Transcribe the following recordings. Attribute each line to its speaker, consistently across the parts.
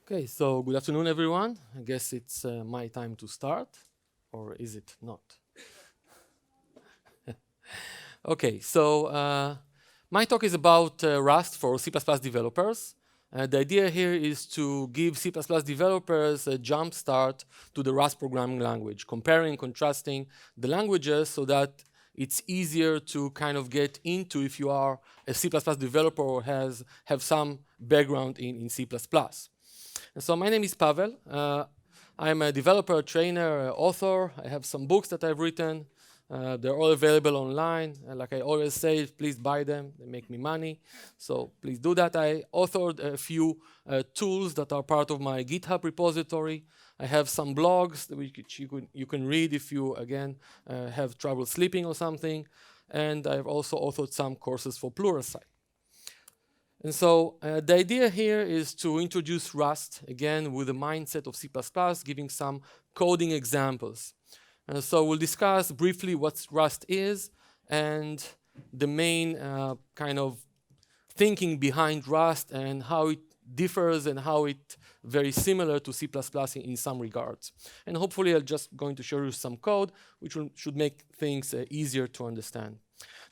Speaker 1: Okay, so good afternoon, everyone. I guess it's my time to start, or is it not? Okay, so my talk is about Rust for C++ developers. The idea here is to give C++ developers a jump start to the Rust programming language, comparing, contrasting the languages so that it's easier to kind of get into if you are a C++ developer or have some background in C++. And so my name is Pavel. I'm a developer, trainer, author. I have some books that I've written. They're all available online. Like I always say, please buy them. They make me money. So please do that. I authored a few tools that are part of my GitHub repository. I have some blogs which you can read if you, again, have trouble sleeping or something. And I've also authored some courses for Pluralsight. And so the idea here is to introduce Rust, again, with the mindset of C++, giving some coding examples. So we'll discuss briefly what Rust is and the main kind of thinking behind Rust and how it differs and how it's very similar to C++ in some regards. And hopefully I'm just going to show you some code which should make things easier to understand.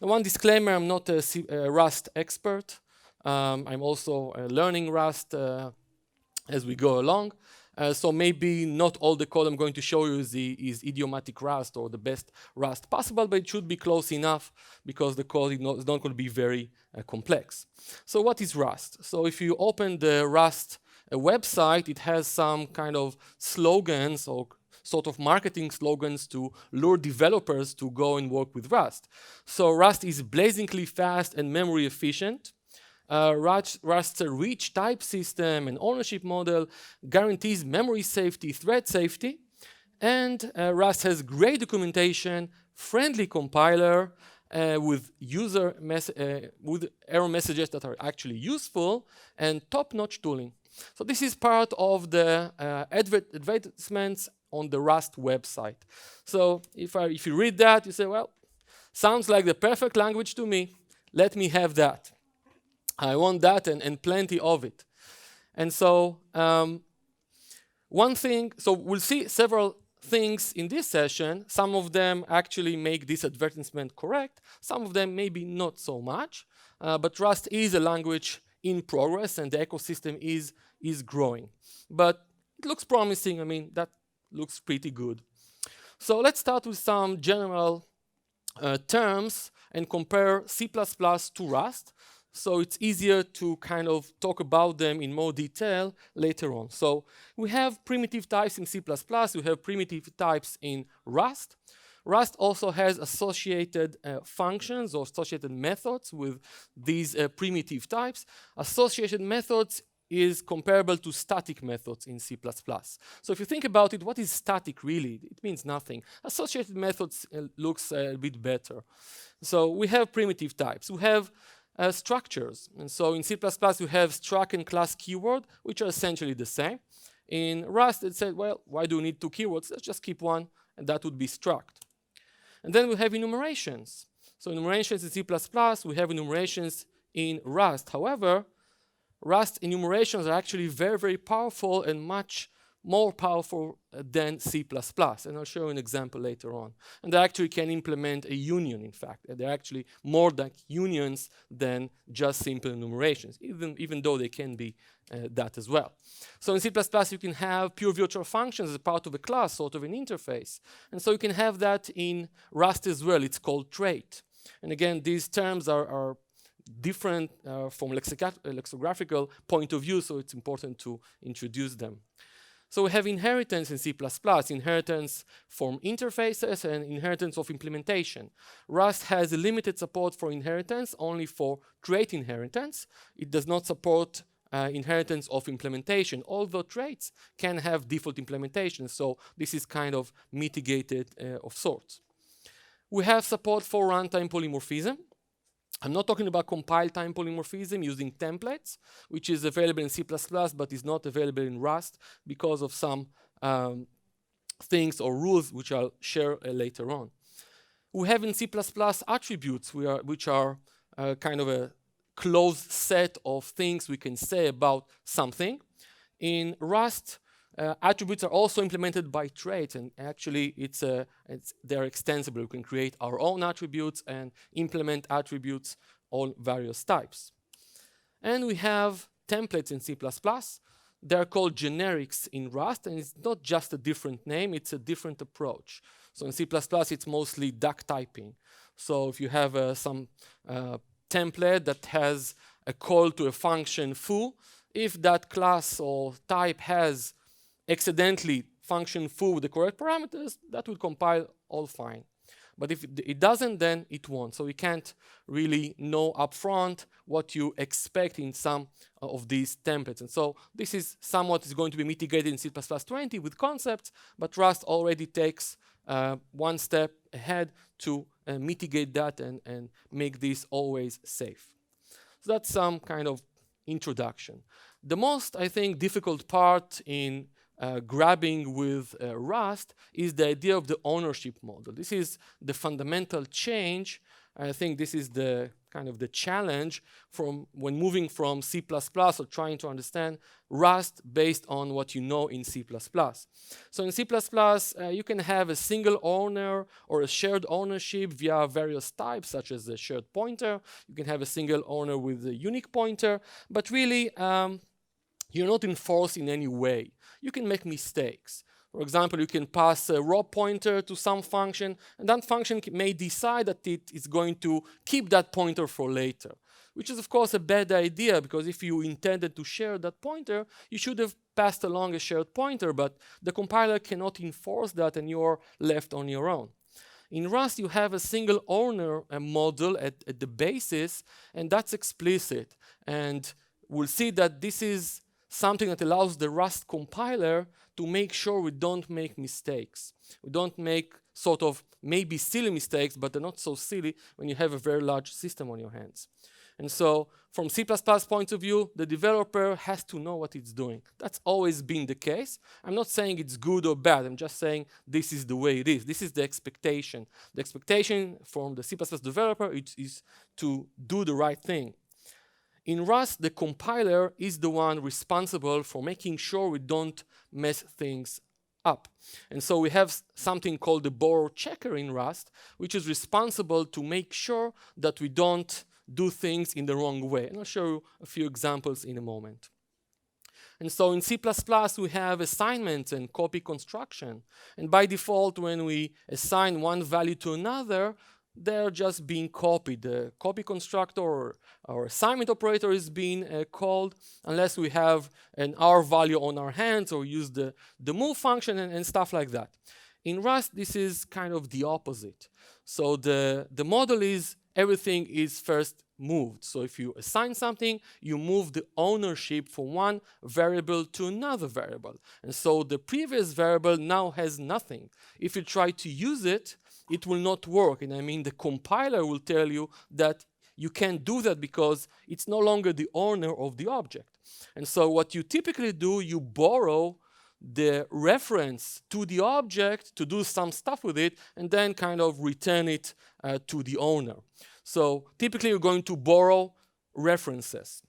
Speaker 1: Now, one disclaimer, I'm not a Rust expert. I'm also learning Rust as we go along. So maybe not all the code I'm going to show you is idiomatic Rust or the best Rust possible, but it should be close enough because the code is not going to be very complex. So what is Rust? So if you open the Rust website, it has some kind of slogans or sort of marketing slogans to lure developers to go and work with Rust. So Rust is blazingly fast and memory efficient. Rust's rich type system and ownership model guarantees memory safety, thread safety, and Rust has great documentation, friendly compiler with with error messages that are actually useful, and top-notch tooling. So this is part of the advertisements on the Rust website. So if you read that, you say, well, sounds like the perfect language to me. Let me have that. I want that and plenty of it. And so one thing, so we'll see several things in this session. Some of them actually make this advertisement correct. Some of them maybe not so much. But Rust is a language in progress and the ecosystem is growing. But it looks promising. I mean, that looks pretty good. So let's start with some general terms and compare C++ to Rust. So it's easier to kind of talk about them in more detail later on. So we have primitive types in C++, we have primitive types in Rust. Rust also has associated functions or associated methods with these primitive types. Associated methods is comparable to static methods in C++. So if you think about it, what is static really? It means nothing. Associated methods looks a bit better. So we have primitive types. We have structures. And so in C++, you have struct and class keyword, which are essentially the same. In Rust, it said, well, why do we need two keywords? Let's just keep one, and that would be struct. And then we have enumerations. So enumerations in C++, we have enumerations in Rust. However, Rust enumerations are actually very, very powerful and much more powerful than C++. And I'll show you an example later on. And they actually can implement a union, in fact. They're actually more like unions than just simple enumerations, even though they can be that as well. So in C++, you can have pure virtual functions as part of a class, sort of an interface. And so you can have that in Rust as well. It's called trait. And again, these terms are different from lexicographical point of view, so it's important to introduce them. So we have inheritance in C++, inheritance from interfaces and inheritance of implementation. Rust has a limited support for inheritance, only for trait inheritance. It does not support inheritance of implementation, although traits can have default implementation, so this is kind of mitigated of sorts. We have support for runtime polymorphism. I'm not talking about compile time polymorphism using templates, which is available in C++ but is not available in Rust because of some things or rules which I'll share later on. We have in C++ attributes which are kind of a closed set of things we can say about something. In Rust, attributes are also implemented by traits, and actually they're extensible. We can create our own attributes and implement attributes on various types. And we have templates in C++. They're called generics in Rust, and it's not just a different name, it's a different approach. So in C++, it's mostly duck typing. So if you have some template that has a call to a function foo, if that class or type has accidentally function foo with the correct parameters, that will compile all fine. But if it doesn't, then it won't. So we can't really know upfront what you expect in some of these templates. And so this is somewhat is going to be mitigated in C++20 with concepts, but Rust already takes one step ahead to mitigate that and make this always safe. So that's some kind of introduction. The most, I think, difficult part in grabbing with Rust is the idea of the ownership model. This is the fundamental change. I think this is the kind of the challenge from when moving from C++ or trying to understand Rust based on what you know in C++. So in C++, you can have a single owner or a shared ownership via various types, such as a shared pointer. You can have a single owner with a unique pointer, but really you're not enforced in any way. You can make mistakes. For example, you can pass a raw pointer to some function, and that function may decide that it is going to keep that pointer for later, which is, of course, a bad idea, because if you intended to share that pointer, you should have passed along a shared pointer, but the compiler cannot enforce that, and you're left on your own. In Rust, you have a single owner model at the basis, and that's explicit. And we'll see that this is something that allows the Rust compiler to make sure we don't make mistakes. We don't make sort of maybe silly mistakes, but they're not so silly when you have a very large system on your hands. And so from C++ point of view, the developer has to know what it's doing. That's always been the case. I'm not saying it's good or bad. I'm just saying this is the way it is. This is the expectation. The expectation from the C++ developer is to do the right thing. In Rust, the compiler is the one responsible for making sure we don't mess things up. And so we have something called the borrow checker in Rust, which is responsible to make sure that we don't do things in the wrong way. And I'll show you a few examples in a moment. And so in C++, we have assignments and copy construction. And by default, when we assign one value to another, they're just being copied. The copy constructor or assignment operator is being called unless we have an R value on our hands or use the move function and stuff like that. In Rust, this is kind of the opposite. So the model is everything is first moved. So if you assign something, you move the ownership from one variable to another variable. And so the previous variable now has nothing. If you try to use it, it will not work. And I mean, the compiler will tell you that you can't do that because it's no longer the owner of the object. And so what you typically do, you borrow the reference to the object to do some stuff with it and then kind of return it to the owner. So typically you're going to borrow references.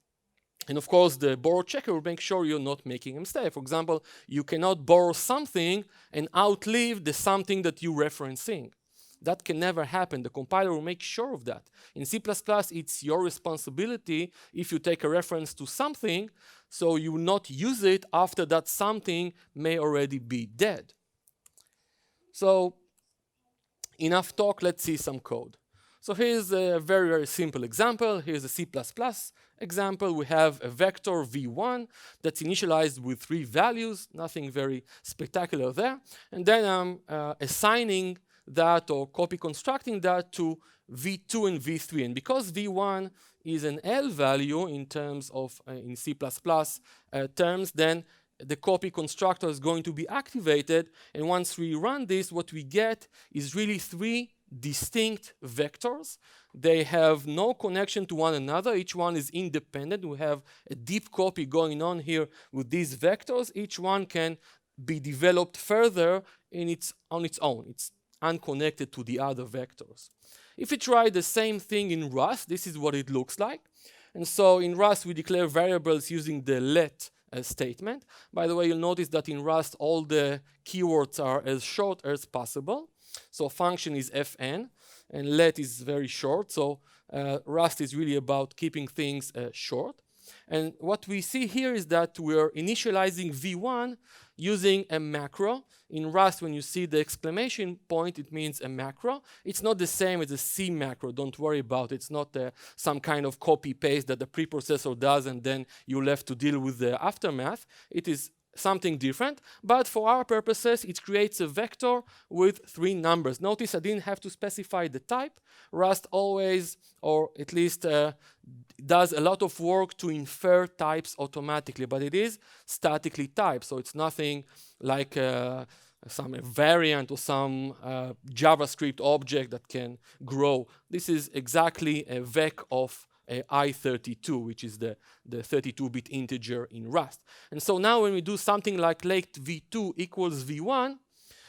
Speaker 1: And of course, the borrow checker will make sure you're not making a mistake. For example, you cannot borrow something and outlive the something that you're referencing. That can never happen. The compiler will make sure of that. In C++, it's your responsibility if you take a reference to something, so you will not use it after that something may already be dead. So enough talk, let's see some code. So here's a very, very simple example. Here's a C++ example. We have a vector v1 that's initialized with 3 values, nothing very spectacular there. And then I'm assigning that or copy constructing that to v2 and v3. And because v1 is an L value in terms of in C++ terms, then the copy constructor is going to be activated. And once we run this, what we get is really 3 distinct vectors. They have no connection to one another. Each one is independent. We have a deep copy going on here with these vectors. Each one can be developed further on its own. It's unconnected to the other vectors. If we try the same thing in Rust, this is what it looks like. And so in Rust, we declare variables using the let statement. By the way, you'll notice that in Rust, all the keywords are as short as possible. So function is fn, and let is very short. So Rust is really about keeping things short. And what we see here is that we're initializing v1 using a macro. In Rust, when you see the exclamation point, it means a macro. It's not the same as a C macro. Don't worry about it. It's not some kind of copy-paste that the preprocessor does and then you're left to deal with the aftermath. It is something different, but for our purposes, it creates a vector with 3 numbers. Notice I didn't have to specify the type. Rust always, or at least does a lot of work to infer types automatically, but it is statically typed, so it's nothing like some variant or some JavaScript object that can grow. This is exactly a vec of I32, which is the 32-bit integer in Rust. And so now when we do something like let v2 equals v1,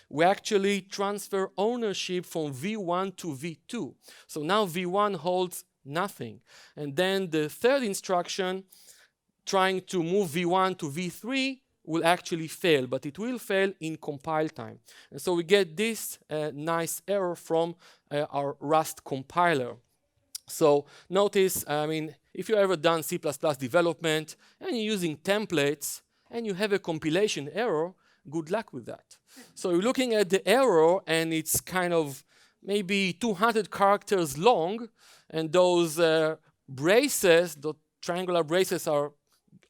Speaker 1: we actually transfer ownership from v1 to v2. So now v1 holds nothing. And then the third instruction, trying to move v1 to v3, will actually fail, but it will fail in compile time. And so we get this nice error from our Rust compiler. So notice, I mean, if you've ever done C++ development and you're using templates and you have a compilation error, good luck with that. So you're looking at the error and it's kind of maybe 200 characters long, and those braces, the triangular braces, are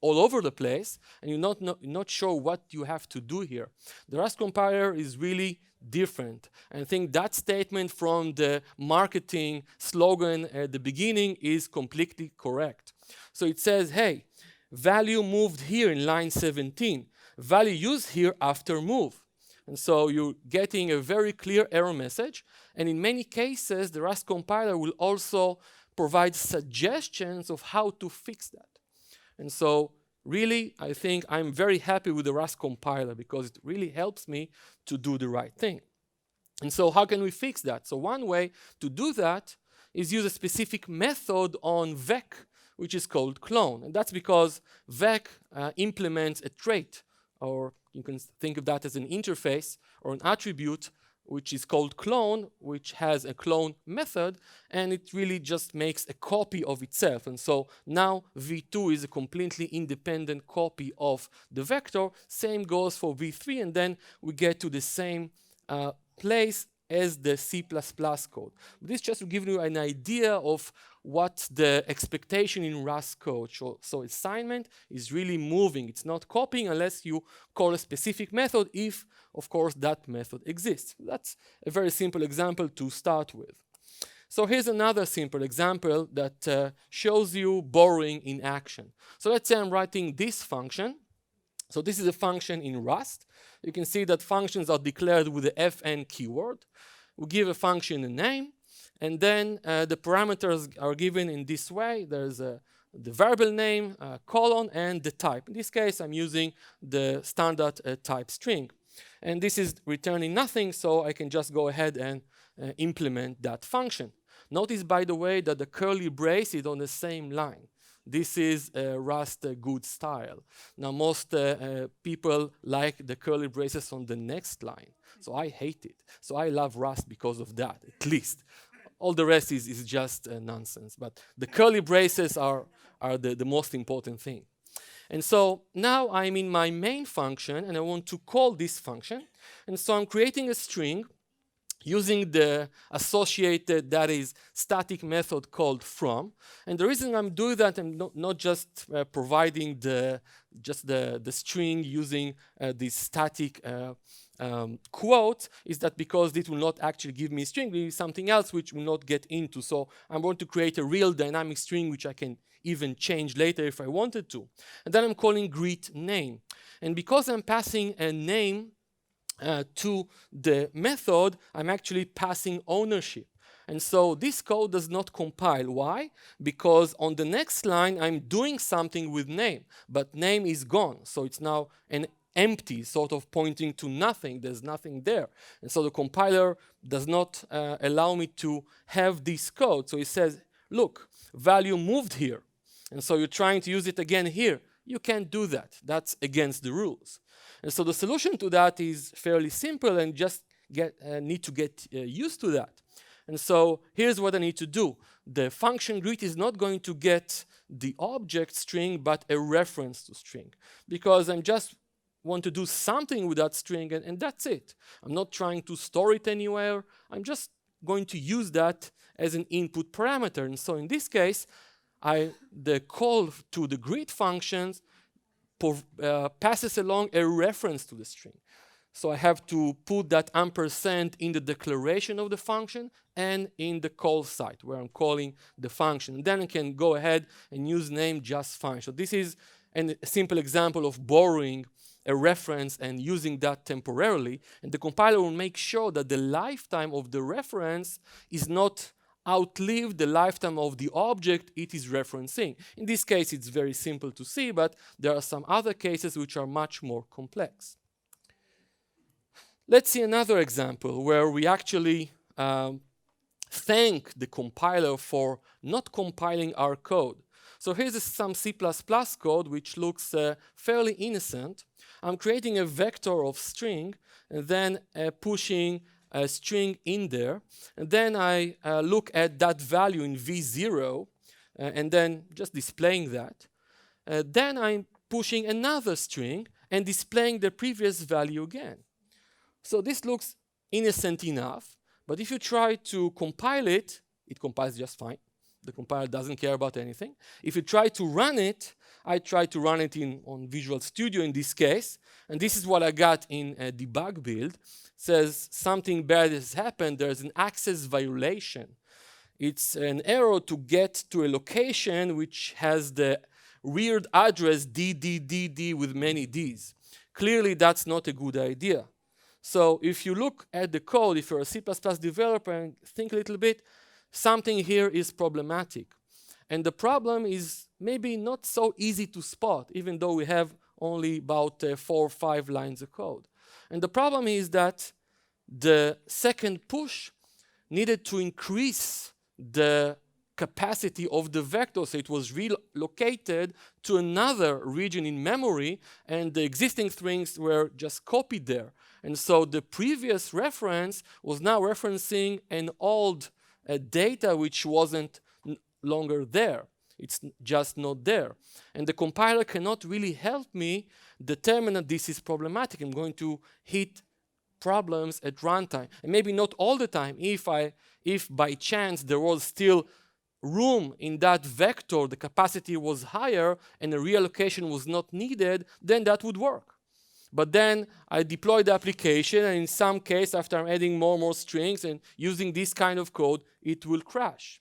Speaker 1: all over the place, and you're not sure what you have to do here. The Rust compiler is really different. And I think that statement from the marketing slogan at the beginning is completely correct. So it says, hey, value moved here in line 17, value used here after move. And so you're getting a very clear error message. And in many cases, the Rust compiler will also provide suggestions of how to fix that. And so really, I think I'm very happy with the Rust compiler because it really helps me to do the right thing. And so how can we fix that? So one way to do that is use a specific method on vec, which is called clone. And that's because vec implements a trait, or you can think of that as an interface or an attribute, which is called clone, which has a clone method, and it really just makes a copy of itself. And so now v2 is a completely independent copy of the vector. Same goes for v3, and then we get to the same place as the C++ code. This just to give you an idea of what the expectation in Rust code. So assignment is really moving. It's not copying unless you call a specific method, if, of course, that method exists. That's a very simple example to start with. So here's another simple example that shows you borrowing in action. So let's say I'm writing this function. So this is a function in Rust. You can see that functions are declared with the fn keyword. We give a function a name, and then the parameters are given in this way. There's the variable name, colon, and the type. In this case, I'm using the standard type string. And this is returning nothing, so I can just go ahead and implement that function. Notice, by the way, that the curly brace is on the same line. This is Rust good style. Now, most people like the curly braces on the next line. So I hate it. So I love Rust because of that, at least. All the rest is just nonsense. But the curly braces are the most important thing. And so now I'm in my main function, and I want to call this function. And so I'm creating a string using the associated, that is, static method called from. And the reason I'm doing that, I'm not just providing the string using this static quote, is that because it will not actually give me a string, it will be something else which will not get into. So I'm going to create a real dynamic string which I can even change later if I wanted to. And then I'm calling greet name. And because I'm passing a name to the method, I'm actually passing ownership. And so this code does not compile. Why? Because on the next line, I'm doing something with name, but name is gone. So it's now an empty, sort of pointing to nothing. There's nothing there. And so the compiler does not allow me to have this code. So it says, look, value moved here. And so you're trying to use it again here. You can't do that. That's against the rules. And so the solution to that is fairly simple, and just need to get used to that. And so here's what I need to do. The function greet is not going to get the object string, but a reference to string, because I'm just want to do something with that string, and that's it. I'm not trying to store it anywhere. I'm just going to use that as an input parameter. And so in this case, the call to the greet functions passes along a reference to the string. So I have to put that ampersand in the declaration of the function and in the call site where I'm calling the function. And then I can go ahead and use name just fine. So this is a simple example of borrowing a reference and using that temporarily. And the compiler will make sure that the lifetime of the reference is not outlive the lifetime of the object it is referencing. In this case, it's very simple to see, but there are some other cases which are much more complex. Let's see another example where we actually thank the compiler for not compiling our code. So here's some C++ code which looks fairly innocent. I'm creating a vector of string and then pushing a string in there. And then I look at that value in v0 and then just displaying that. Then I'm pushing another string and displaying the previous value again. So this looks innocent enough, but if you try to compile it, it compiles just fine. The compiler doesn't care about anything. If you try to run it, I try to run it on Visual Studio in this case, and this is what I got in a debug build. It says something bad has happened, there's an access violation. It's an error to get to a location which has the weird address DDDD with many Ds. Clearly that's not a good idea. So if you look at the code, if you're a C++ developer and think a little bit, something here is problematic. And the problem is maybe not so easy to spot, even though we have only about 4 or 5 lines of code. And the problem is that the second push needed to increase the capacity of the vector, so it was relocated to another region in memory, and the existing strings were just copied there. And so the previous reference was now referencing an old data which wasn't longer there. It's just not there. And the compiler cannot really help me determine that this is problematic. I'm going to hit problems at runtime. And maybe not all the time. If by chance there was still room in that vector, the capacity was higher and a reallocation was not needed, then that would work. But then I deploy the application, and in some case, after I'm adding more and more strings and using this kind of code, it will crash.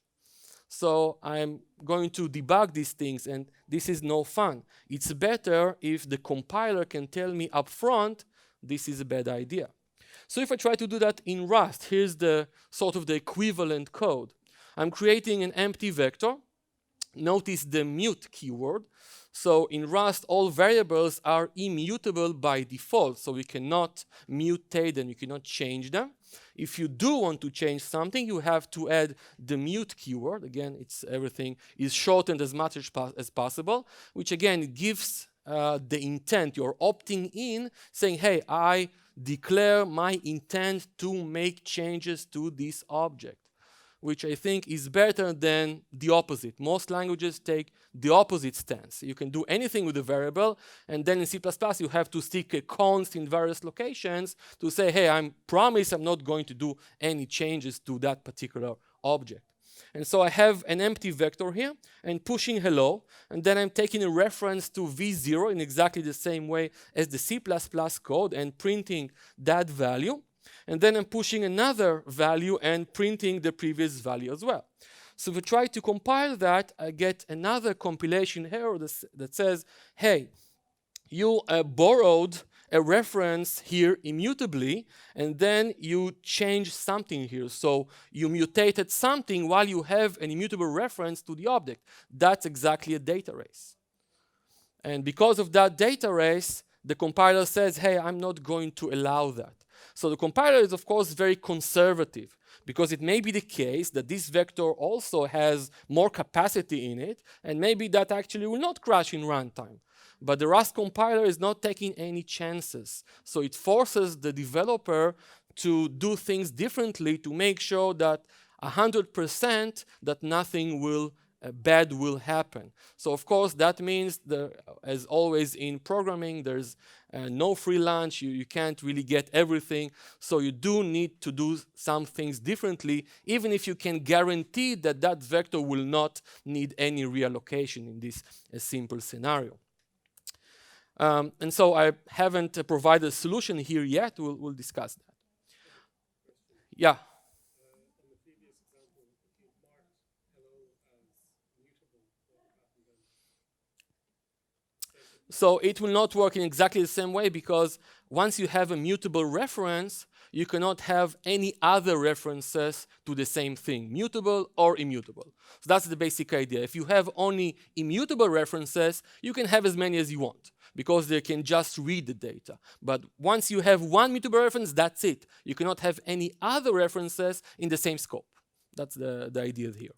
Speaker 1: So I'm going to debug these things, and this is no fun. It's better if the compiler can tell me up front, this is a bad idea. So if I try to do that in Rust, here's the sort of the equivalent code. I'm creating an empty vector. Notice the mute keyword. So in Rust, all variables are immutable by default, so we cannot mutate them, you cannot change them. If you do want to change something, you have to add the mute keyword. Again, everything is shortened as much as possible, which again gives the intent. You're opting in, saying, hey, I declare my intent to make changes to this object, which I think is better than the opposite. Most languages take the opposite stance. You can do anything with a variable, and then in C++ you have to stick a const in various locations to say, hey, I promise I'm not going to do any changes to that particular object. And so I have an empty vector here and pushing hello, and then I'm taking a reference to v0 in exactly the same way as the C++ code and printing that value. And then I'm pushing another value and printing the previous value as well. So if I try to compile that, I get another compilation error that says, hey, you borrowed a reference here immutably, and then you changed something here. So you mutated something while you have an immutable reference to the object. That's exactly a data race. And because of that data race, the compiler says, hey, I'm not going to allow that. So the compiler is, of course, very conservative, because it may be the case that this vector also has more capacity in it, and maybe that actually will not crash in runtime. But the Rust compiler is not taking any chances. So it forces the developer to do things differently to make sure that 100% that nothing bad will happen. So of course that means, as always in programming, there's no free lunch. You can't really get everything. So you do need to do some things differently, even if you can guarantee that that vector will not need any reallocation in this simple scenario. And so I haven't provided a solution here yet. We'll discuss that. Yeah. So it will not work in exactly the same way, because once you have a mutable reference, you cannot have any other references to the same thing, mutable or immutable. So that's the basic idea. If you have only immutable references, you can have as many as you want, because they can just read the data. But once you have one mutable reference, that's it. You cannot have any other references in the same scope. That's the idea here.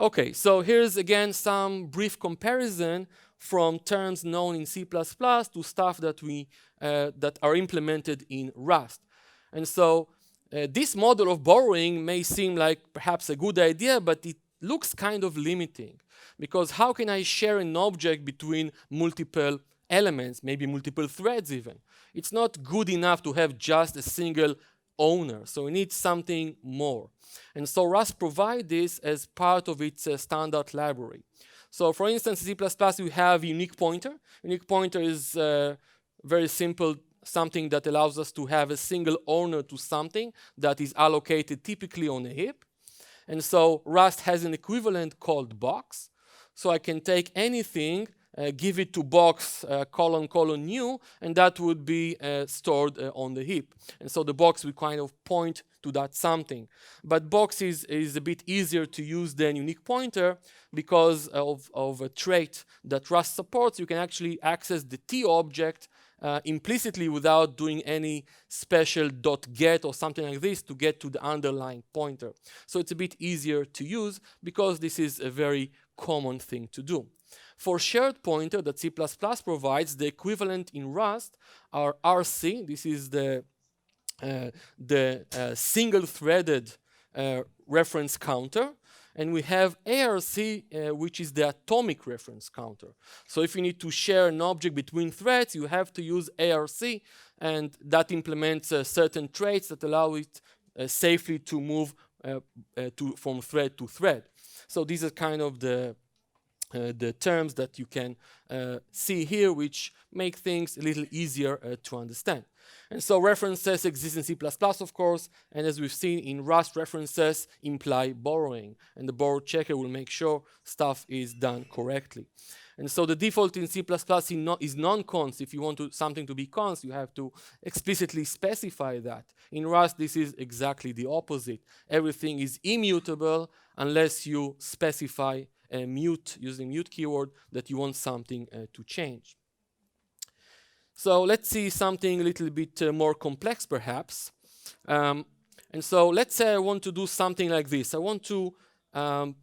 Speaker 1: Okay, so here's again some brief comparison from terms known in C++ to stuff that are implemented in Rust. And so this model of borrowing may seem like perhaps a good idea, but it looks kind of limiting, because how can I share an object between multiple elements, maybe multiple threads even? It's not good enough to have just a single owner, so we need something more. And so Rust provides this as part of its standard library. So for instance, in C++, we have unique pointer. Unique pointer is very simple, something that allows us to have a single owner to something that is allocated typically on a heap. And so Rust has an equivalent called box. So I can take anything, give it to box : new, and that would be stored on the heap. And so the box will kind of point to that something. But box is a bit easier to use than unique pointer, because of a trait that Rust supports. You can actually access the T object implicitly without doing any special .get or something like this to get to the underlying pointer. So it's a bit easier to use, because this is a very common thing to do. For shared pointer that C++ provides, the equivalent in Rust are RC. This is the single-threaded reference counter. And we have ARC, which is the atomic reference counter. So if you need to share an object between threads, you have to use ARC, and that implements certain traits that allow it safely to move from thread to thread. So these are kind of the terms that you can see here, which make things a little easier to understand. And so references exist in C++, of course, and as we've seen in Rust, references imply borrowing, and the borrow checker will make sure stuff is done correctly. And so the default in C++ is non-const. If you want something to be const, you have to explicitly specify that. In Rust, this is exactly the opposite. Everything is immutable unless you specify a mute, using mute keyword, that you want something to change. So let's see something a little bit more complex, perhaps. And so let's say I want to do something like this. I want to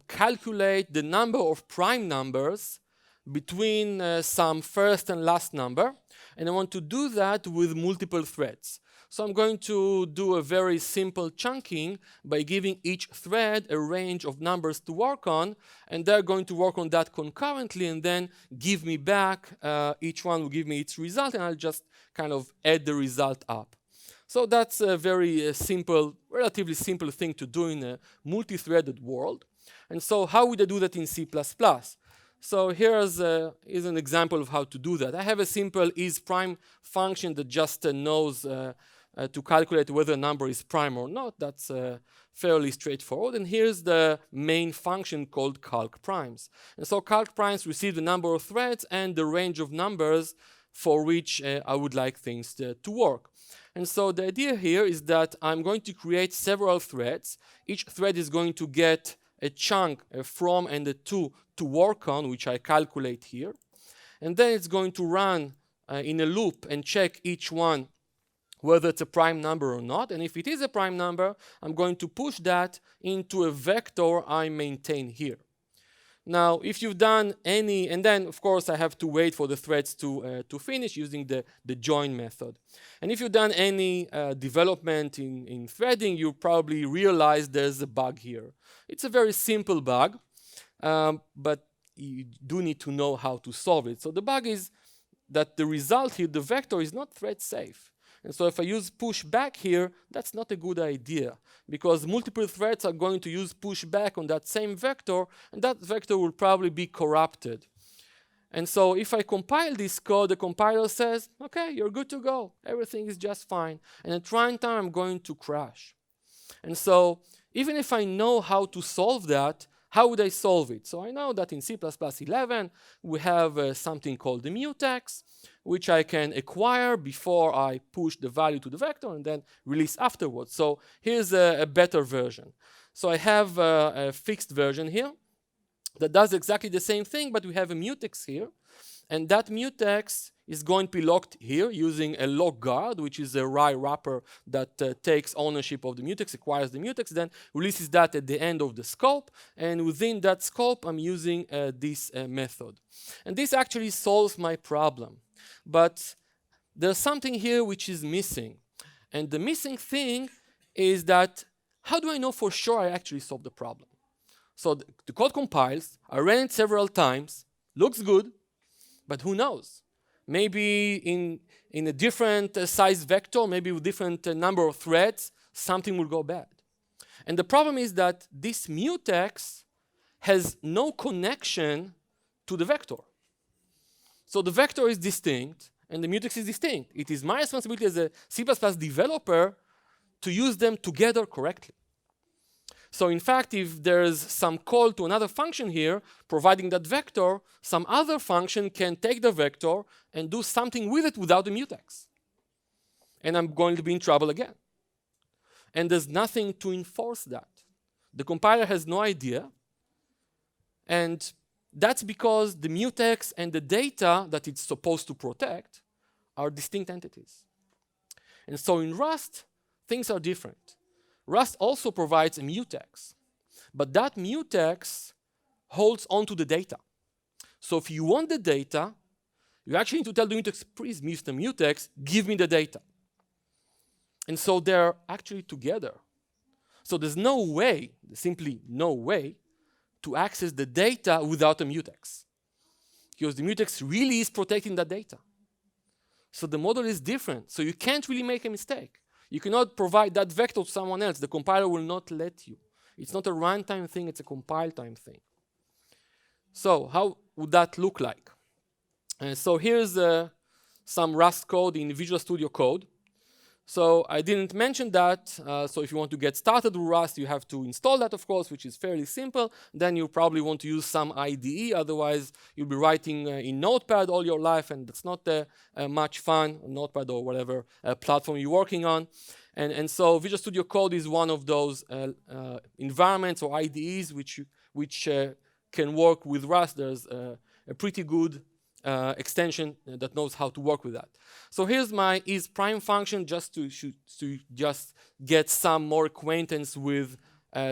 Speaker 1: calculate the number of prime numbers between some first and last number, and I want to do that with multiple threads. So I'm going to do a very simple chunking by giving each thread a range of numbers to work on, and they're going to work on that concurrently and then give me back, each one will give me its result, and I'll just kind of add the result up. So that's a very simple, relatively simple thing to do in a multi-threaded world. And so how would I do that in C++? So here's is an example of how to do that. I have a simple isPrime function that just knows to calculate whether a number is prime or not. That's fairly straightforward. And here's the main function called calcPrimes. And so calcPrimes receive the number of threads and the range of numbers for which I would like things to work. And so the idea here is that I'm going to create several threads. Each thread is going to get a chunk, a from and a to work on, which I calculate here. And then it's going to run in a loop and check each one whether it's a prime number or not. And if it is a prime number, I'm going to push that into a vector I maintain here. Now, if you've done any, and then of course I have to wait for the threads to finish using the join method. And if you've done any development in threading, you probably realize there's a bug here. It's a very simple bug, but you do need to know how to solve it. So the bug is that the result here, the vector, is not thread safe. And so if I use push back here, that's not a good idea, because multiple threads are going to use push back on that same vector, and that vector will probably be corrupted. And so if I compile this code, the compiler says, okay, you're good to go. Everything is just fine. And at runtime, I'm going to crash. And so even if I know how to solve that, how would I solve it? So I know that in C++11, we have something called the mutex, which I can acquire before I push the value to the vector and then release afterwards. So here's a better version. So I have a fixed version here that does exactly the same thing, but we have a mutex here. And that mutex is going to be locked here using a lock guard, which is a RAI wrapper that takes ownership of the mutex, acquires the mutex, then releases that at the end of the scope. And within that scope, I'm using this method. And this actually solves my problem. But there's something here which is missing. And the missing thing is that, how do I know for sure I actually solved the problem? So the code compiles, I ran it several times, looks good, but who knows? Maybe in a different size vector, maybe with different number of threads, something will go bad. And the problem is that this mutex has no connection to the vector. So the vector is distinct, and the mutex is distinct. It is my responsibility as a C++ developer to use them together correctly. So in fact, if there's some call to another function here, providing that vector, some other function can take the vector and do something with it without the mutex. And I'm going to be in trouble again. And there's nothing to enforce that. The compiler has no idea. And that's because the mutex and the data that it's supposed to protect are distinct entities. And so in Rust, things are different. Rust also provides a mutex, but that mutex holds onto the data. So if you want the data, you actually need to tell the mutex, please, Mr. Mutex, give me the data. And so they're actually together. So there's no way, simply no way, to access the data without a mutex, because the mutex really is protecting that data. So the model is different. So you can't really make a mistake. You cannot provide that vector to someone else. The compiler will not let you. It's not a runtime thing, it's a compile time thing. So how would that look like? So here's some Rust code in Visual Studio Code. So I didn't mention that. So if you want to get started with Rust, you have to install that, of course, which is fairly simple. Then you probably want to use some IDE. Otherwise, you'll be writing in Notepad all your life, and that's not much fun, Notepad or whatever platform you're working on. And so Visual Studio Code is one of those environments or IDEs which can work with Rust. There's a pretty good extension that knows how to work with that. So here's my isPrime function, just to just get some more acquaintance with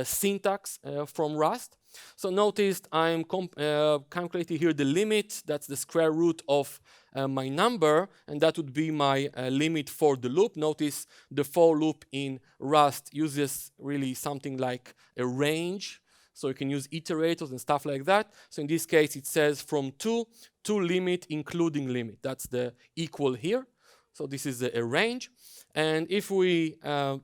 Speaker 1: syntax from Rust. So notice I'm calculating here the limit. That's the square root of my number, and that would be my limit for the loop. Notice the for loop in Rust uses really something like a range. So you can use iterators and stuff like that. So in this case, it says from 2 to limit, including limit. That's the equal here. So this is a range. And if the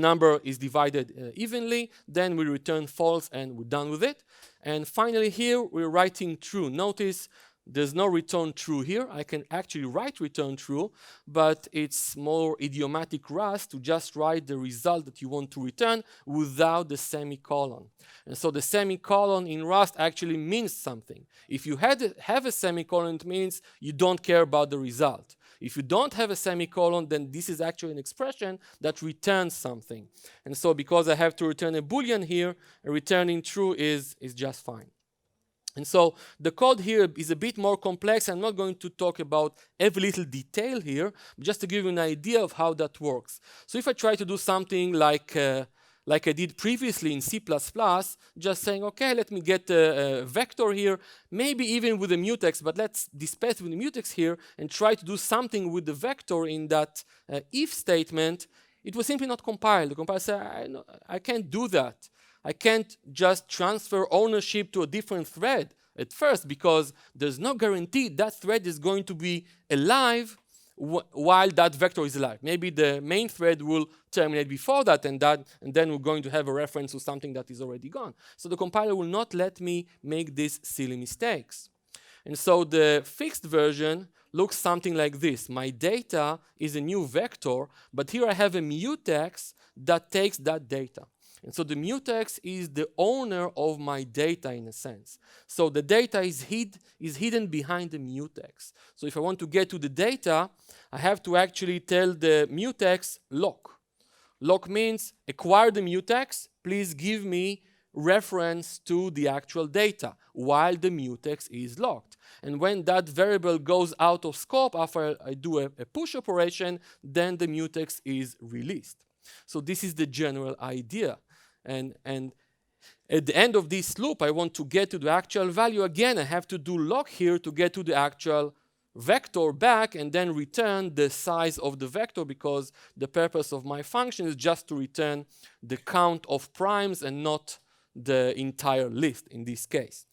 Speaker 1: number is divided evenly, then we return false and we're done with it. And finally here, we're writing true. Notice there's no return true here. I can actually write return true, but it's more idiomatic Rust to just write the result that you want to return without the semicolon. And so the semicolon in Rust actually means something. If you have a semicolon, it means you don't care about the result. If you don't have a semicolon, then this is actually an expression that returns something. And so because I have to return a Boolean here, returning true is just fine. And so the code here is a bit more complex. I'm not going to talk about every little detail here, just to give you an idea of how that works. So if I try to do something like I did previously in C++, just saying, okay, let me get a vector here, maybe even with a mutex, but let's dispense with the mutex here and try to do something with the vector in that if statement, it will simply not compile. The compiler says, I can't do that. I can't just transfer ownership to a different thread at first, because there's no guarantee that thread is going to be alive while that vector is alive. Maybe the main thread will terminate before that, and then we're going to have a reference to something that is already gone. So the compiler will not let me make these silly mistakes. And so the fixed version looks something like this. My data is a new vector, but here I have a mutex that takes that data. And so the mutex is the owner of my data in a sense. So the data is hidden behind the mutex. So if I want to get to the data, I have to actually tell the mutex lock. Lock means acquire the mutex, please give me reference to the actual data while the mutex is locked. And when that variable goes out of scope after I do a push operation, then the mutex is released. So this is the general idea. And at the end of this loop, I want to get to the actual value again. I have to do lock here to get to the actual vector back and then return the size of the vector, because the purpose of my function is just to return the count of primes and not the entire list in this case.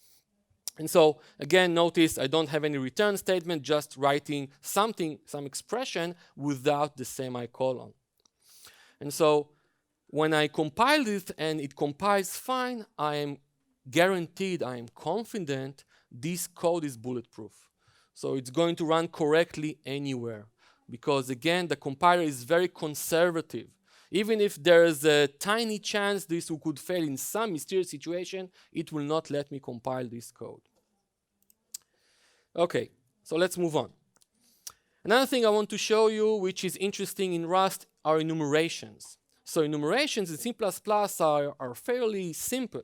Speaker 1: And so again, notice I don't have any return statement, just writing something, some expression without the semicolon. And so when I compile it and it compiles fine, I am guaranteed, I am confident this code is bulletproof. So it's going to run correctly anywhere, because again, the compiler is very conservative. Even if there is a tiny chance this could fail in some mysterious situation, it will not let me compile this code. Okay, so let's move on. Another thing I want to show you, which is interesting in Rust, are enumerations. So enumerations in C++ are fairly simple.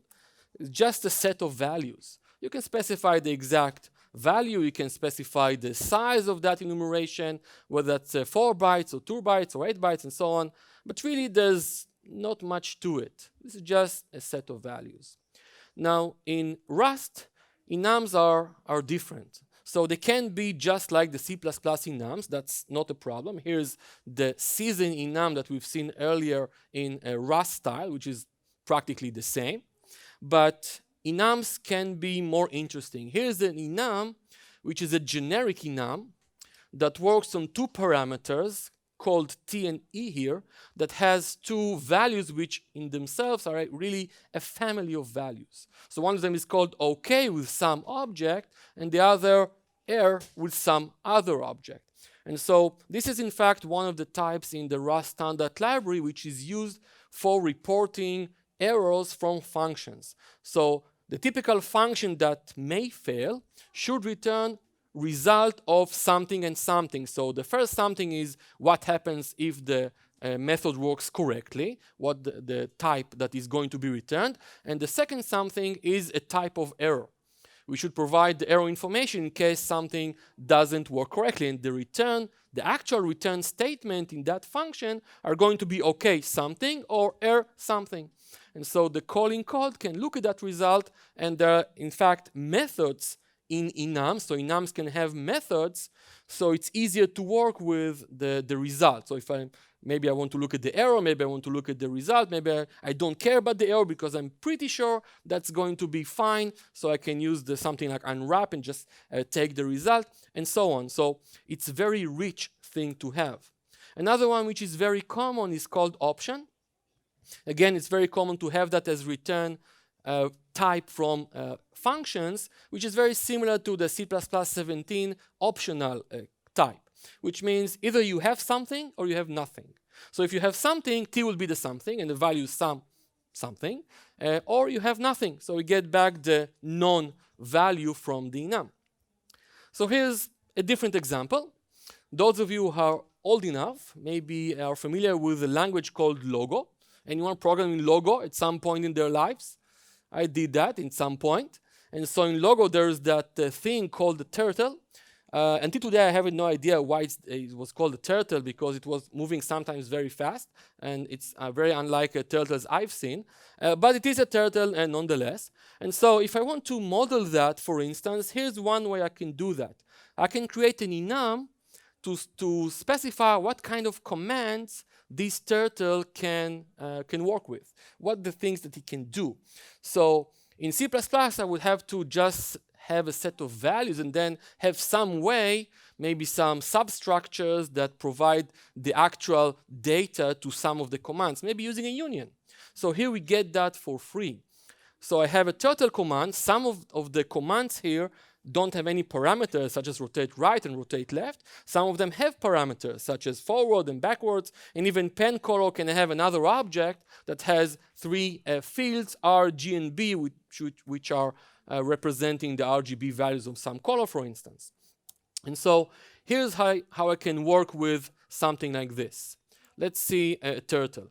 Speaker 1: It's just a set of values. You can specify the exact value, you can specify the size of that enumeration, whether that's 4 bytes or 2 bytes or 8 bytes and so on, but really there's not much to it. This is just a set of values. Now in Rust, enums are different. So they can be just like the C++ enums, that's not a problem. Here's the season enum that we've seen earlier in Rust style, which is practically the same. But enums can be more interesting. Here's an enum, which is a generic enum that works on 2 parameters called T and E here, that has 2 values which in themselves are really a family of values. So one of them is called OK with some object, and the other error with some other object. And so this is in fact one of the types in the Rust standard library which is used for reporting errors from functions. So the typical function that may fail should return result of something and something. So the first something is what happens if the method works correctly, what the type that is going to be returned. And the second something is a type of error. We should provide the error information in case something doesn't work correctly. And the actual return statement in that function are going to be OK something or error something. And so the calling code can look at that result, and there are in fact methods in enums. So enums can have methods, so it's easier to work with the result. So if maybe I want to look at the error, maybe I want to look at the result, maybe I don't care about the error because I'm pretty sure that's going to be fine, so I can use something like unwrap and just take the result, and so on. So it's a very rich thing to have. Another one which is very common is called option. Again, it's very common to have that as return type from functions, which is very similar to the C++ 17 optional type, which means either you have something or you have nothing. So if you have something, T will be the something, and the value is something, or you have nothing. So we get back the non-value from the enum. So here's a different example. Those of you who are old enough maybe are familiar with a language called Logo. Anyone programming Logo at some point in their lives? I did that at some point. And so in Logo, there's that thing called the turtle. Until today, I have no idea why it was called a turtle, because it was moving sometimes very fast, and it's very unlike turtles I've seen. But it is a turtle nonetheless. And so if I want to model that, for instance, here's one way I can do that. I can create an enum to specify what kind of commands this turtle can work with, what the things that it can do. So in C++, I would have to just have a set of values and then have some way, maybe some substructures that provide the actual data to some of the commands, maybe using a union. So here we get that for free. So I have a turtle command. Some of the commands here don't have any parameters, such as rotate right and rotate left. Some of them have parameters, such as forward and backwards, and even pen color can have another object that has three fields, R, G, and B, which are representing the RGB values of some color, for instance. And so here's how I can work with something like this. Let's see a turtle.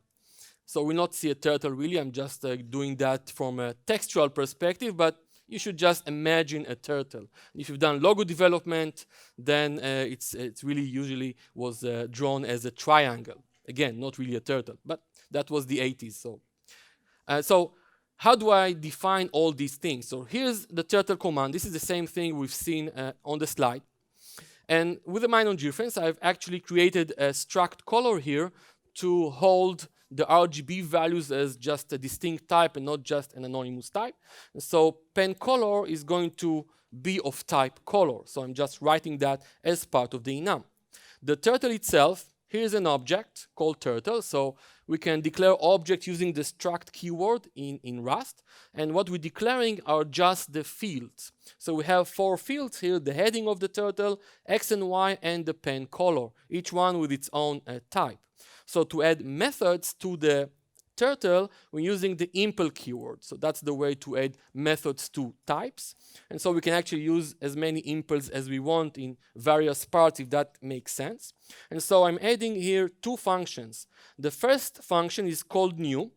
Speaker 1: So we'll not see a turtle really, I'm just doing that from a textual perspective, but you should just imagine a turtle. If you've done logo development, then it's really usually was drawn as a triangle. Again, not really a turtle, but that was the 80s. So how do I define all these things? So here's the turtle command. This is the same thing we've seen on the slide. And with a minor difference, I've actually created a struct color here to hold the RGB values as just a distinct type and not just an anonymous type. And so pen color is going to be of type color. So I'm just writing that as part of the enum. The turtle itself, here's an object called turtle. So we can declare object using the struct keyword in Rust. And what we're declaring are just the fields. So we have 4 fields here: the heading of the turtle, X and Y, and the pen color, each one with its own type. So to add methods to the turtle, we're using the impl keyword. So that's the way to add methods to types. And so we can actually use as many impls as we want in various parts, if that makes sense. And so I'm adding here 2 functions. The first function is called new.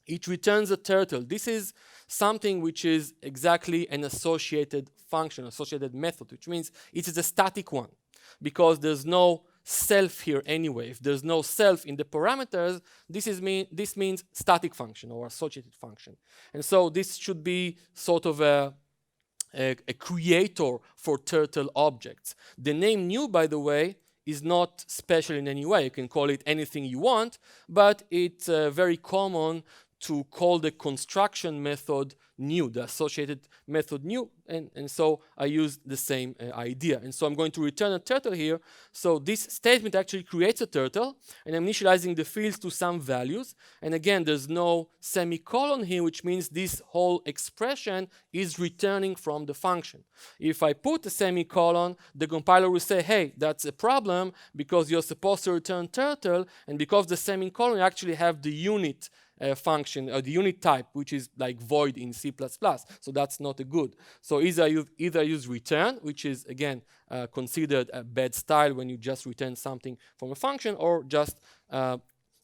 Speaker 1: It returns a turtle. This is something which is exactly an associated function, associated method, which means it is a static one, because there's no self here anyway. If there's no self in the parameters, this means static function or associated function. And so this should be sort of a creator for turtle objects. The name new, by the way, is not special in any way. You can call it anything you want, but it's very common to call the construction method new, the associated method new, and so I use the same idea. And so I'm going to return a turtle here. So this statement actually creates a turtle, and I'm initializing the fields to some values. And again, there's no semicolon here, which means this whole expression is returning from the function. If I put a semicolon, the compiler will say, hey, that's a problem because you're supposed to return turtle, and because the semicolon, you actually have the unit function, or the unit type, which is like void in C++. So that's not a good. So either use return, which is again considered a bad style when you just return something from a function, or just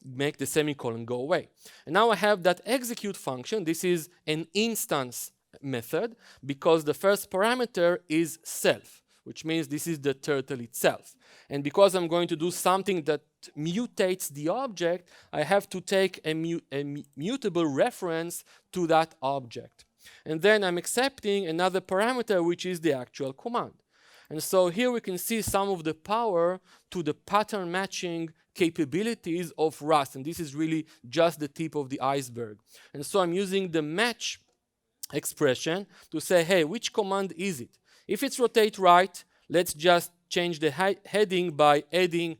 Speaker 1: make the semicolon go away. And now I have that execute function. This is an instance method because the first parameter is self, which means this is the turtle itself. And because I'm going to do something that mutates the object, I have to take a mutable reference to that object. And then I'm accepting another parameter, which is the actual command. And so here we can see some of the power to the pattern matching capabilities of Rust. And this is really just the tip of the iceberg. And so I'm using the match expression to say, hey, which command is it? If it's rotate right, let's just change the heading by adding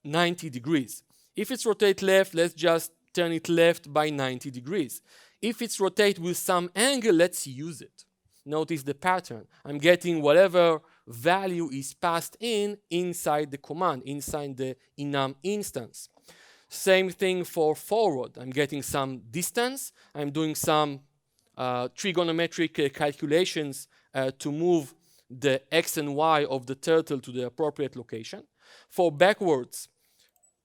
Speaker 1: 90 degrees. If it's rotate left, let's just turn it left by 90 degrees. If it's rotate with some angle, let's use it. Notice the pattern. I'm getting whatever value is passed inside the command, inside the enum instance. Same thing for forward. I'm getting some distance. I'm doing some trigonometric calculations to move the X and Y of the turtle to the appropriate location. For backwards,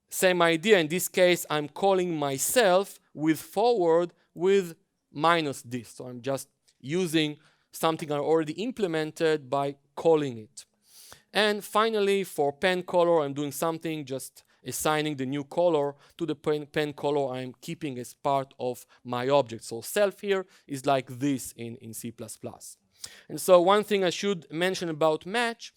Speaker 1: same idea. In this case, I'm calling myself with forward with minus this. So I'm just using something I already implemented by calling it. And finally, for pen color, I'm doing something, just assigning the new color to the pen color I'm keeping as part of my object. So self here is like this in C++. And so one thing I should mention about match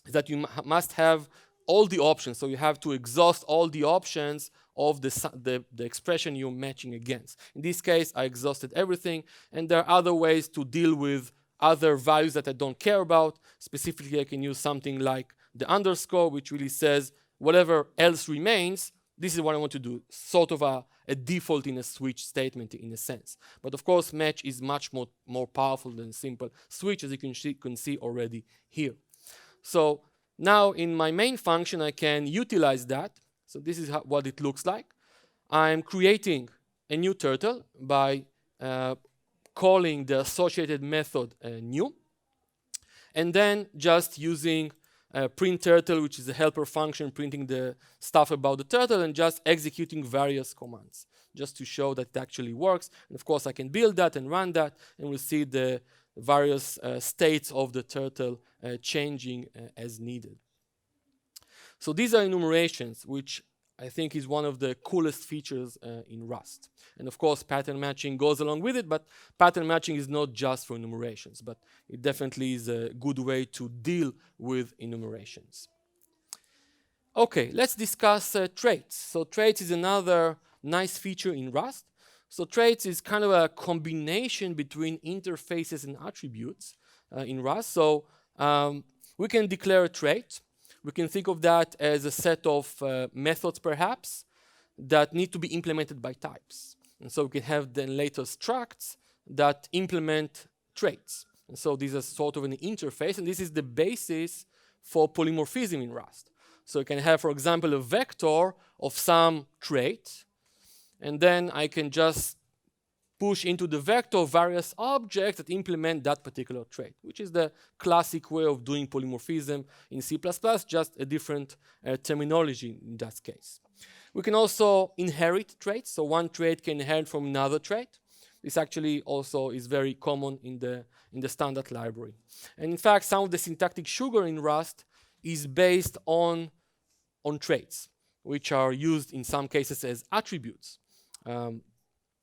Speaker 1: is that you must have all the options. So you have to exhaust all the options of the expression you're matching against. In this case, I exhausted everything, and there are other ways to deal with other values that I don't care about. Specifically, I can use something like the underscore, which really says whatever else remains, this is what I want to do, sort of a default in a switch statement in a sense. But of course, match is much more powerful than simple switch, as you can see already here. So now in my main function, I can utilize that. So this is what it looks like. I'm creating a new turtle by calling the associated method new, and then just using print turtle, which is a helper function printing the stuff about the turtle, and just executing various commands just to show that it actually works. And of course, I can build that and run that, and we'll see the various states of the turtle changing as needed. So these are enumerations, which I think is one of the coolest features in Rust. And of course, pattern matching goes along with it, but pattern matching is not just for enumerations, but it definitely is a good way to deal with enumerations. Okay, let's discuss traits. So traits is another nice feature in Rust. So traits is kind of a combination between interfaces and attributes in Rust. So we can declare a trait. We can think of that as a set of methods, perhaps, that need to be implemented by types. And so we can have then later structs that implement traits. And so these are sort of an interface, and this is the basis for polymorphism in Rust. So you can have, for example, a vector of some trait, and then I can just push into the vector various objects that implement that particular trait, which is the classic way of doing polymorphism in C++, just a different terminology in that case. We can also inherit traits, so one trait can inherit from another trait. This actually also is very common in the standard library. And in fact, some of the syntactic sugar in Rust is based on traits, which are used in some cases as attributes.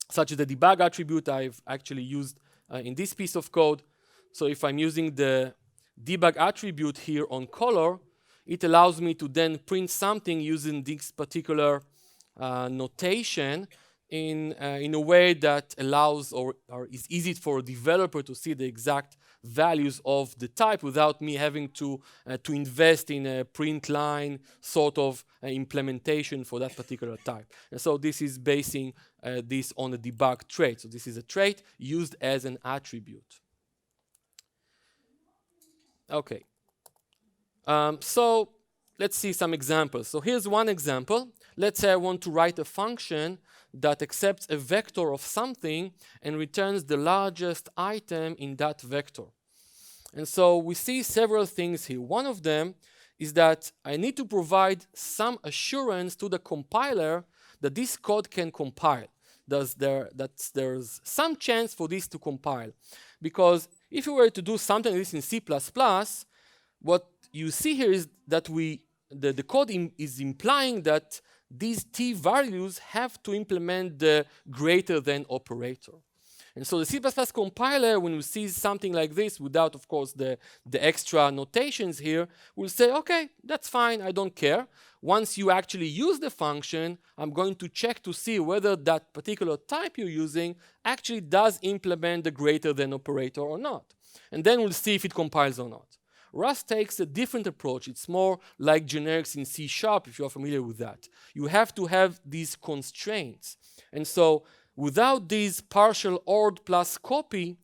Speaker 1: Such as the debug attribute I've actually used in this piece of code. So if I'm using the debug attribute here on color, it allows me to then print something using this particular notation in a way that allows or is easy for a developer to see the exact values of the type without me having to invest in a print line sort of implementation for that particular type. And so this is basing this on a debug trait. So this is a trait used as an attribute. Okay. So let's see some examples. So here's one example. Let's say I want to write a function that accepts a vector of something and returns the largest item in that vector. And so we see several things here. One of them is that I need to provide some assurance to the compiler that this code can compile. That there's some chance for this to compile. Because if you were to do something like this in C++, what you see here is that the code is implying that these t values have to implement the greater than operator. And so the C++ compiler, when we see something like this, without, of course, the extra notations here, will say, okay, that's fine, I don't care. Once you actually use the function, I'm going to check to see whether that particular type you're using actually does implement the greater than operator or not. And then we'll see if it compiles or not. Rust takes a different approach. It's more like generics in C#, if you're familiar with that. You have to have these constraints. And so without these partial ORD plus copy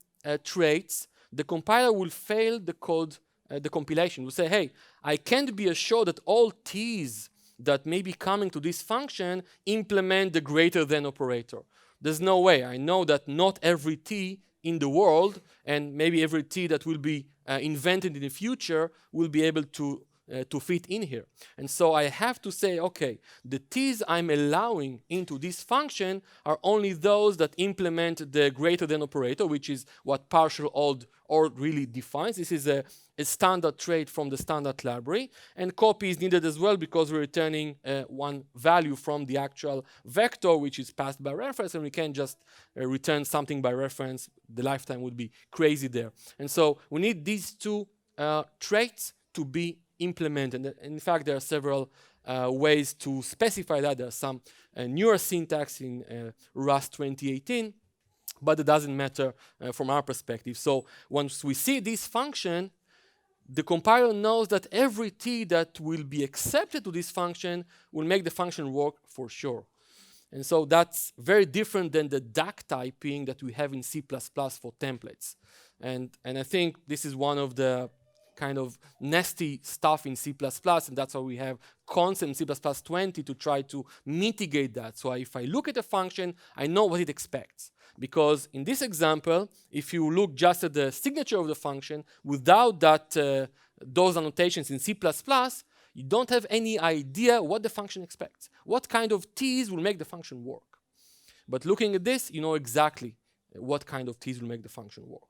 Speaker 1: traits, the compiler will fail the code, the compilation. Will say, hey, I can't be assured that all t's that may be coming to this function implement the greater than operator. There's no way. I know that not every t in the world, and maybe every t that will be invented in the future, will be able to to fit in here. And so I have to say, okay, the t's I'm allowing into this function are only those that implement the greater than operator, which is what partial odd or really defines. This is a standard trait from the standard library, and copy is needed as well because we're returning one value from the actual vector, which is passed by reference, and we can't just return something by reference. The lifetime would be crazy there. And so we need these two traits to be implemented. And in fact, there are several ways to specify that. There's some newer syntax in Rust 2018, but it doesn't matter from our perspective. So once we see this function, the compiler knows that every t that will be accepted to this function will make the function work for sure. And so that's very different than the duck typing that we have in C++ for templates. And I think this is one of the kind of nasty stuff in C++, and that's why we have const in C++ 20 to try to mitigate that. So if I look at a function, I know what it expects. Because in this example, if you look just at the signature of the function without that, those annotations in C++, you don't have any idea what the function expects. What kind of t's will make the function work. But looking at this, you know exactly what kind of t's will make the function work.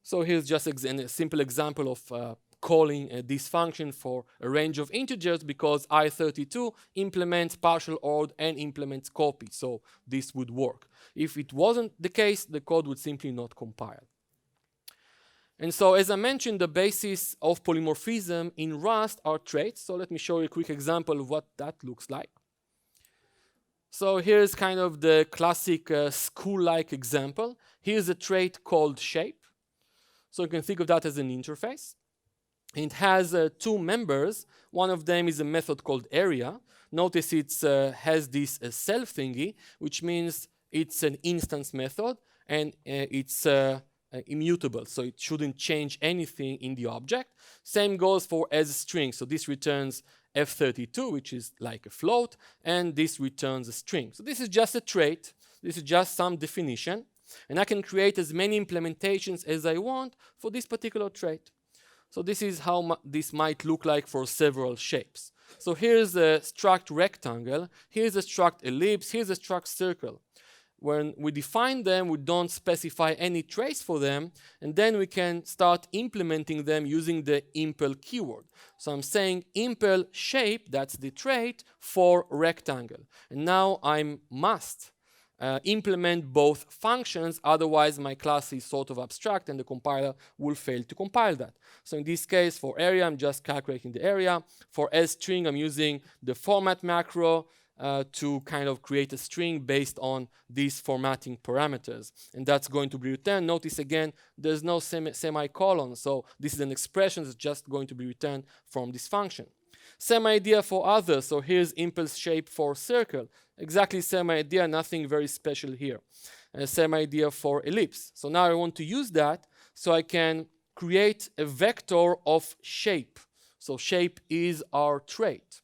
Speaker 1: So here's just a simple example of calling this function for a range of integers, because I32 implements partial odd and implements copy. So this would work. If it wasn't the case, the code would simply not compile. And so, as I mentioned, the basis of polymorphism in Rust are traits. So let me show you a quick example of what that looks like. So here's kind of the classic school-like example. Here's a trait called shape. So you can think of that as an interface. It has two members. One of them is a method called area. Notice it has this self thingy, which means it's an instance method, and it's immutable, so it shouldn't change anything in the object. Same goes for as string. So this returns F32, which is like a float, and this returns a string. So this is just a trait. This is just some definition. And I can create as many implementations as I want for this particular trait. So this is how this might look like for several shapes. So here's a struct rectangle, here's a struct ellipse, here's a struct circle. When we define them, we don't specify any trace for them, and then we can start implementing them using the impl keyword. So I'm saying impl shape, that's the trait, for rectangle. And now I must implement both functions, otherwise my class is sort of abstract and the compiler will fail to compile that. So in this case, for area, I'm just calculating the area. For string, I'm using the format macro to kind of create a string based on these formatting parameters. And that's going to be returned. Notice again, there's no semicolon, so this is an expression that's just going to be returned from this function. Same idea for others. So here's impulse shape for circle. Exactly same idea, nothing very special here. Same idea for ellipse. So now I want to use that so I can create a vector of shape. So shape is our trait.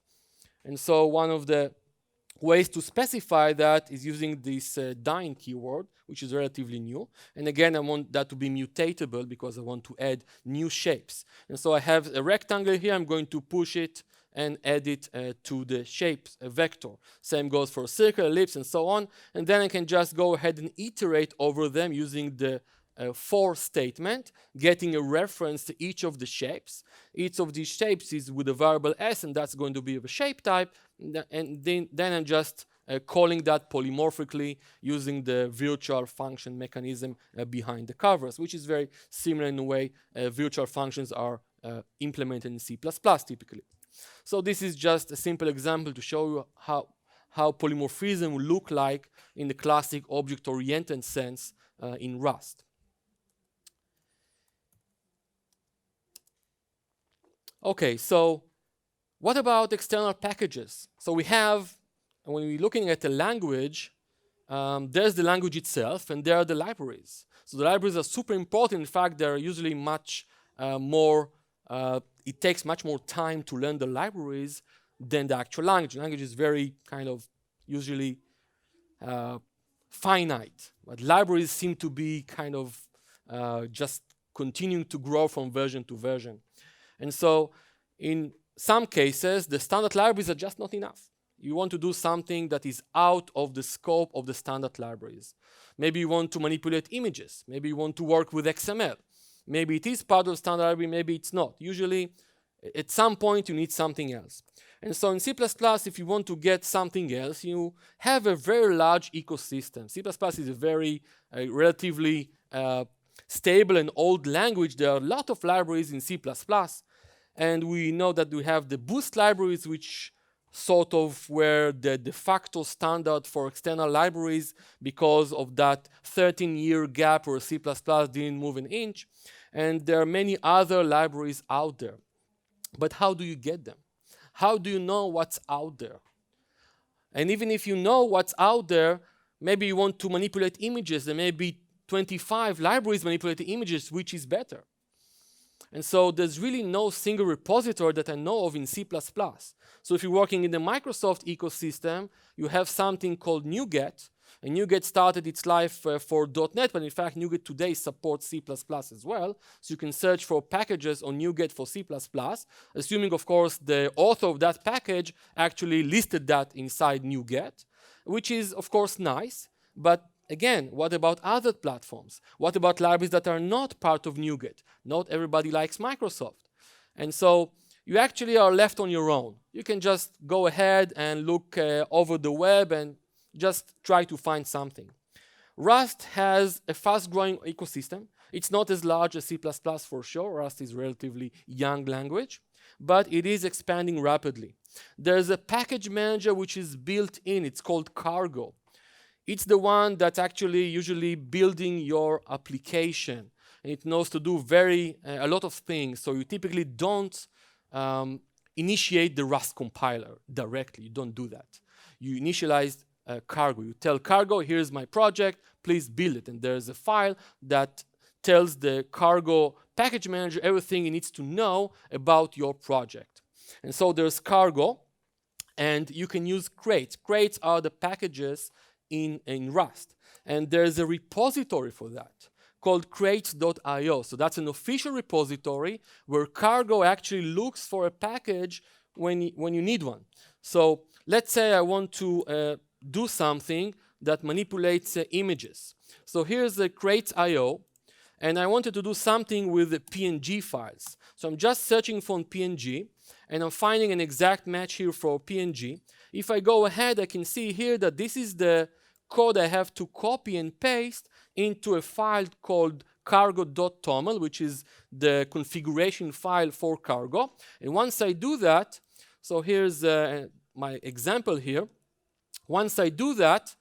Speaker 1: And so one of the ways to specify that is using this dyn keyword, which is relatively new. And again, I want that to be mutatable because I want to add new shapes. And so I have a rectangle here. I'm going to push it and add it to the shapes vector. Same goes for circle, ellipse, and so on. And then I can just go ahead and iterate over them using the for statement, getting a reference to each of the shapes. Each of these shapes is with a variable s, and that's going to be of a shape type. And then I'm just calling that polymorphically using the virtual function mechanism behind the covers, which is very similar in the way virtual functions are implemented in C++ typically. So this is just a simple example to show you how polymorphism will look like in the classic object-oriented sense in Rust. Okay, so what about external packages? So we have, when we're looking at a language, there's the language itself, and there are the libraries. So the libraries are super important. In fact, they're usually much more it takes much more time to learn the libraries than the actual language. The language is very kind of usually finite, but libraries seem to be kind of just continuing to grow from version to version. And so in some cases, the standard libraries are just not enough. You want to do something that is out of the scope of the standard libraries. Maybe you want to manipulate images. Maybe you want to work with XML. Maybe it is part of the standard library, maybe it's not. Usually, at some point, you need something else. And so in C++, if you want to get something else, you have a very large ecosystem. C++ is a very relatively stable and old language. There are a lot of libraries in C++. And we know that we have the Boost libraries, which sort of were the de facto standard for external libraries because of that 13-year gap where C++ didn't move an inch. And there are many other libraries out there. But how do you get them? How do you know what's out there? And even if you know what's out there, maybe you want to manipulate images. There may be 25 libraries manipulating images, which is better. And so there's really no single repository that I know of in C++. So if you're working in the Microsoft ecosystem, you have something called NuGet. And NuGet started its life for .NET, but in fact, NuGet today supports C++ as well. So you can search for packages on NuGet for C++, assuming, of course, the author of that package actually listed that inside NuGet, which is, of course, nice. But again, what about other platforms? What about libraries that are not part of NuGet? Not everybody likes Microsoft. And so you actually are left on your own. You can just go ahead and look over the web and just try to find something. Rust has a fast-growing ecosystem. It's not as large as C++ for sure. Rust is a relatively young language, but it is expanding rapidly. There's a package manager which is built in. It's called Cargo. It's the one that's actually usually building your application. And it knows to do a lot of things. So you typically don't initiate the Rust compiler directly. You don't do that. You initialize Cargo. You tell Cargo, here's my project, please build it. And there's a file that tells the Cargo package manager everything it needs to know about your project. And so there's Cargo, and you can use crates. Crates are the packages in Rust. And there's a repository for that called crates.io. So that's an official repository where Cargo actually looks for a package when you need one. So let's say I want to do something that manipulates images. So here's the crates.io, and I wanted to do something with the PNG files. So I'm just searching for PNG, and I'm finding an exact match here for PNG. If I go ahead, I can see here that this is the code I have to copy and paste into a file called cargo.toml, which is the configuration file for Cargo. And once I do that, so here's my example here. Once I do that,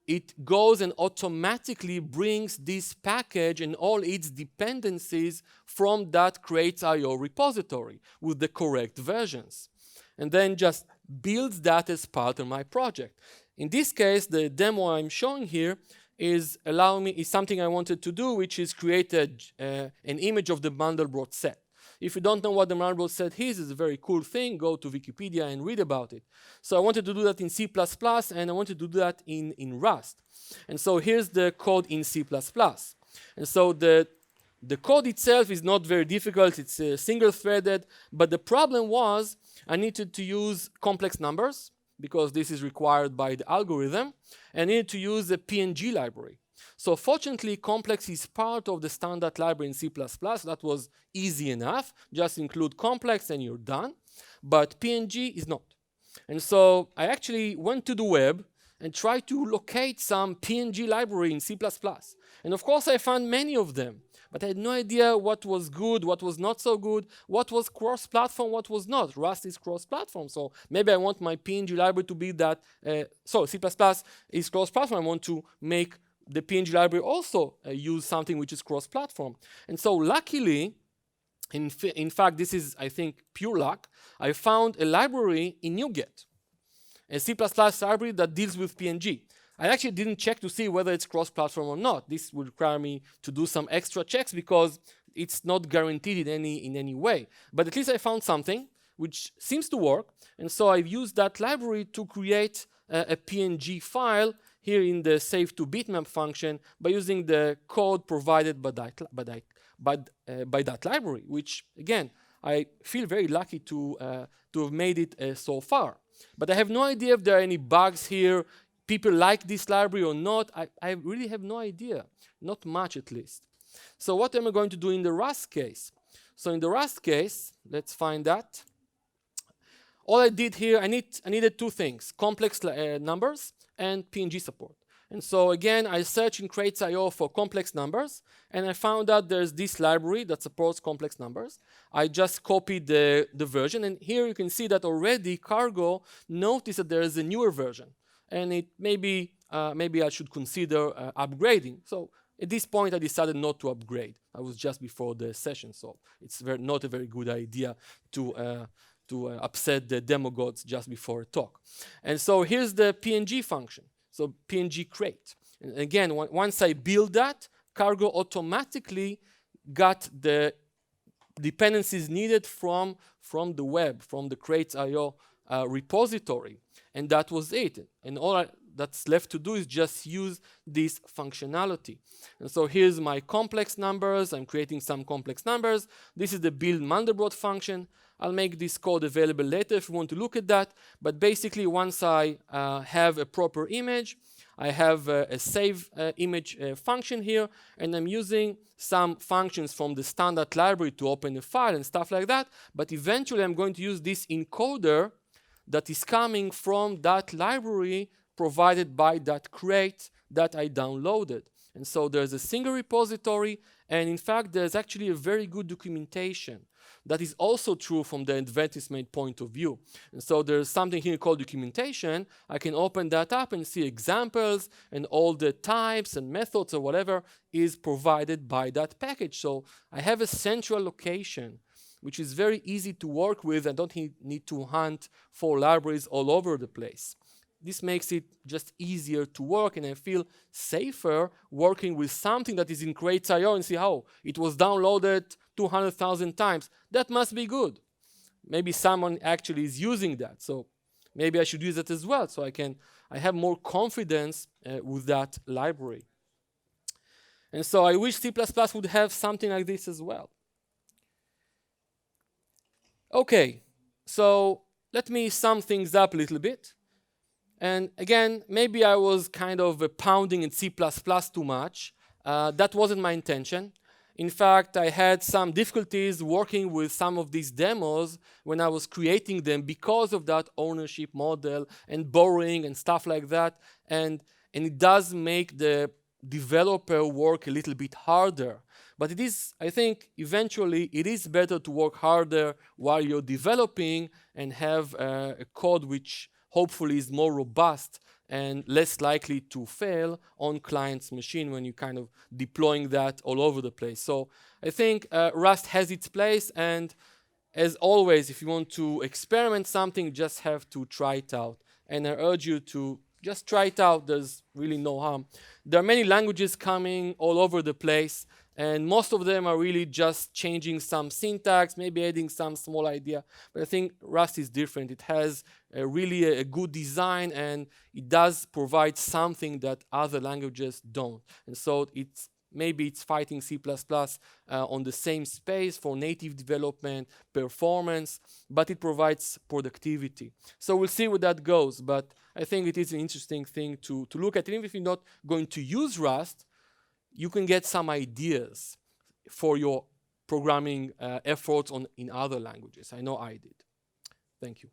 Speaker 1: it goes and automatically brings this package and all its dependencies from that crates.io repository with the correct versions. And then just builds that as part of my project. In this case, the demo I'm showing here is something I wanted to do, which is create an image of the Mandelbrot set. If you don't know what the Mandelbrot set is, it's a very cool thing. Go to Wikipedia and read about it. So I wanted to do that in C++, and I wanted to do that in Rust. And so here's the code in C++. And so the code itself is not very difficult. It's single-threaded. But the problem was I needed to use complex numbers, because this is required by the algorithm, and I needed to use a PNG library. So fortunately, complex is part of the standard library in C++. That was easy enough. Just include complex and you're done. But PNG is not. And so I actually went to the web and tried to locate some PNG library in C++. And of course, I found many of them. But I had no idea what was good, what was not so good, what was cross-platform, what was not. Rust is cross-platform, so maybe I want my PNG library to be that. C++ is cross-platform. I want to make the PNG library also use something which is cross-platform. And so luckily, in fact, this is, I think, pure luck, I found a library in NuGet, a C++ library that deals with PNG. I actually didn't check to see whether it's cross-platform or not. This would require me to do some extra checks because it's not guaranteed in any way. But at least I found something which seems to work. And so I've used that library to create a PNG file here in the save to bitmap function by using the code provided by that library, which, again, I feel very lucky to have made it so far. But I have no idea if there are any bugs here. People like this library or not. I really have no idea. Not much, at least. So what am I going to do in the Rust case? So in the Rust case, let's find that. All I did here, I needed two things: complex numbers and PNG support. And so again, I searched in crates.io for complex numbers, and I found out there's this library that supports complex numbers. I just copied the version, and here you can see that already Cargo noticed that there is a newer version, and it maybe I should consider upgrading. So at this point, I decided not to upgrade. I was just before the session, so it's not a very good idea to upset the demo gods just before a talk. And so here's the PNG function. So PNG crate. And again, once I build that, Cargo automatically got the dependencies needed from the web, from the crates.io repository. And that was it. And all that's left to do is just use this functionality. And so here's my complex numbers. I'm creating some complex numbers. This is the build Mandelbrot function. I'll make this code available later if you want to look at that. But basically, once I have a proper image, I have a save image function here, and I'm using some functions from the standard library to open a file and stuff like that. But eventually, I'm going to use this encoder that is coming from that library provided by that crate that I downloaded. And so there's a single repository, and in fact, there's actually a very good documentation. That is also true from the advertisement point of view. And so there's something here called documentation. I can open that up and see examples, and all the types and methods or whatever is provided by that package. So I have a central location, which is very easy to work with. I don't need to hunt for libraries all over the place. This makes it just easier to work, and I feel safer working with something that is in crates.io and see how it was downloaded 200,000 times. That must be good. Maybe someone actually is using that, so maybe I should use it as well, so I have more confidence with that library. And so I wish C++ would have something like this as well. Okay, so let me sum things up a little bit. And again, maybe I was kind of pounding in C++ too much. That wasn't my intention. In fact, I had some difficulties working with some of these demos when I was creating them because of that ownership model and borrowing and stuff like that. And it does make the developer work a little bit harder. But it is, I think, eventually it is better to work harder while you're developing and have a code which hopefully is more robust and less likely to fail on client's machine when you're kind of deploying that all over the place. So I think Rust has its place, and as always, if you want to experiment something, just have to try it out. And I urge you to just try it out. There's really no harm. There are many languages coming all over the place, and most of them are really just changing some syntax, maybe adding some small idea. But I think Rust is different. It has really a good design, and it does provide something that other languages don't. And so maybe it's fighting C++ on the same space for native development, performance, but it provides productivity. So we'll see where that goes. But I think it is an interesting thing to look at. Even if you're not going to use Rust, you can get some ideas for your programming efforts in other languages. I know I did. Thank you.